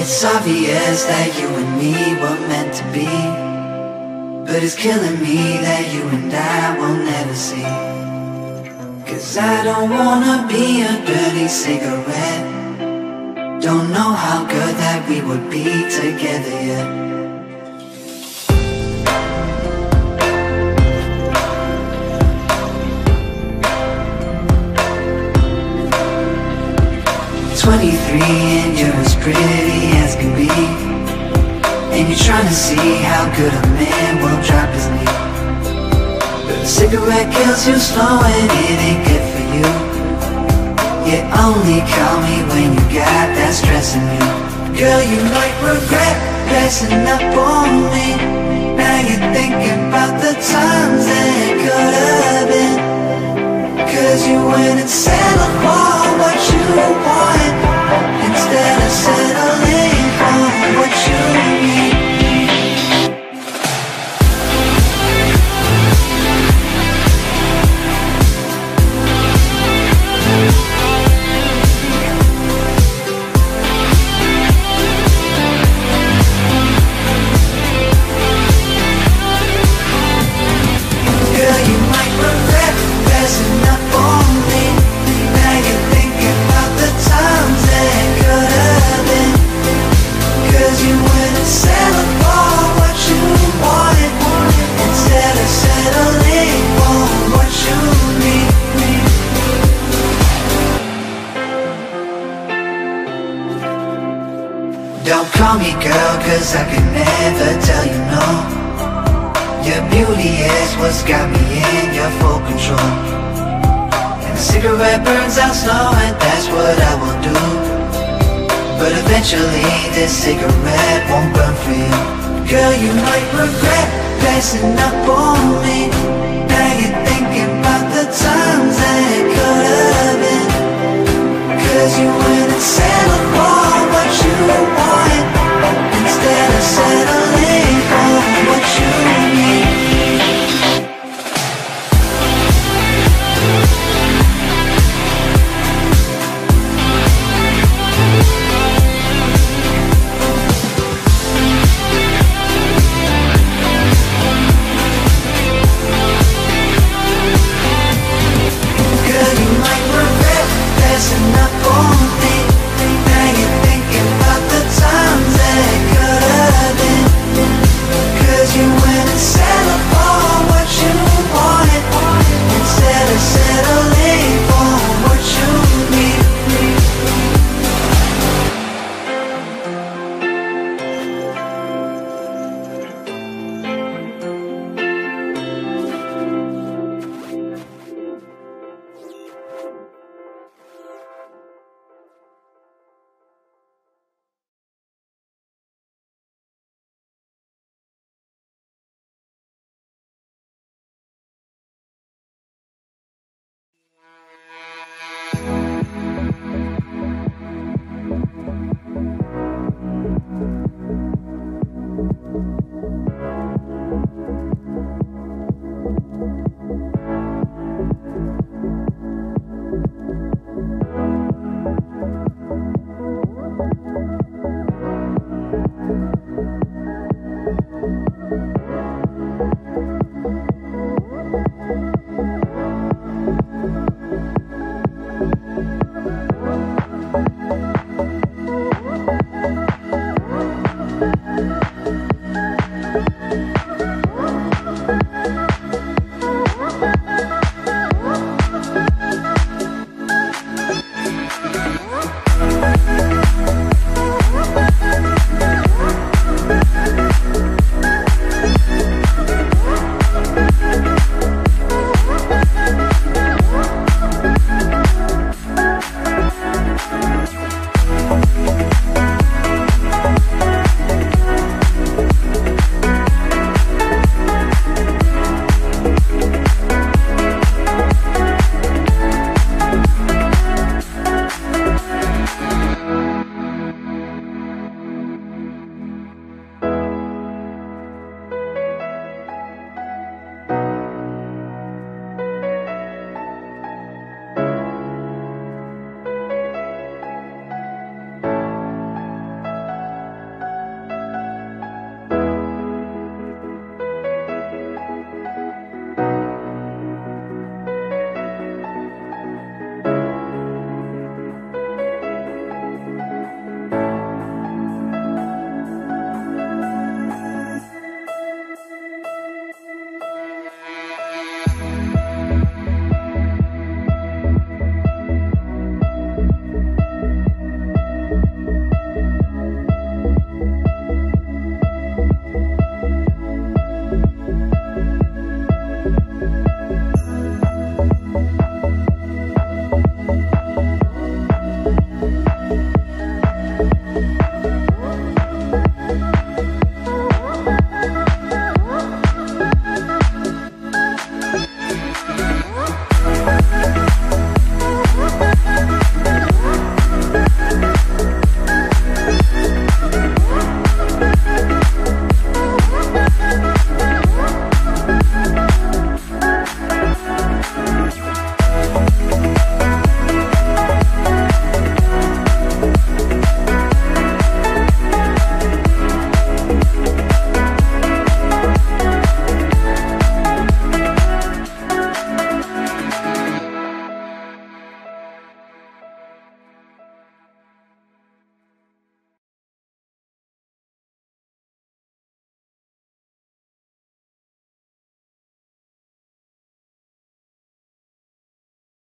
It's obvious that you and me were meant to be, but it's killing me that you and I will never see. 'Cause I don't wanna be a dirty cigarette. Don't know how good that we would be together yet. And you're as pretty as can be, and you're trying to see how good a man will drop his knee. But a cigarette kills you slow and it ain't good for you. You only call me when you got that stress in you. Girl, you might regret dressing up on me. Now you're thinking about the times that it could have been. 'Cause you went and settled for what you want, instead of settling for what you need. Girl, you might regret dressing up on me. Now you're thinking about the times that could have been. 'Cause you went and settled for what you wanted, instead of settling for what you need. Don't call me girl, 'cause I can never tell you no. Your beauty is what's got me in your full control. And the cigarette burns out slow, and that's what I will do. But eventually this cigarette won't burn for you. Girl, you might regret dressing up on me. Now you're thinking about the times that it could have been. 'Cause you went and settled for what you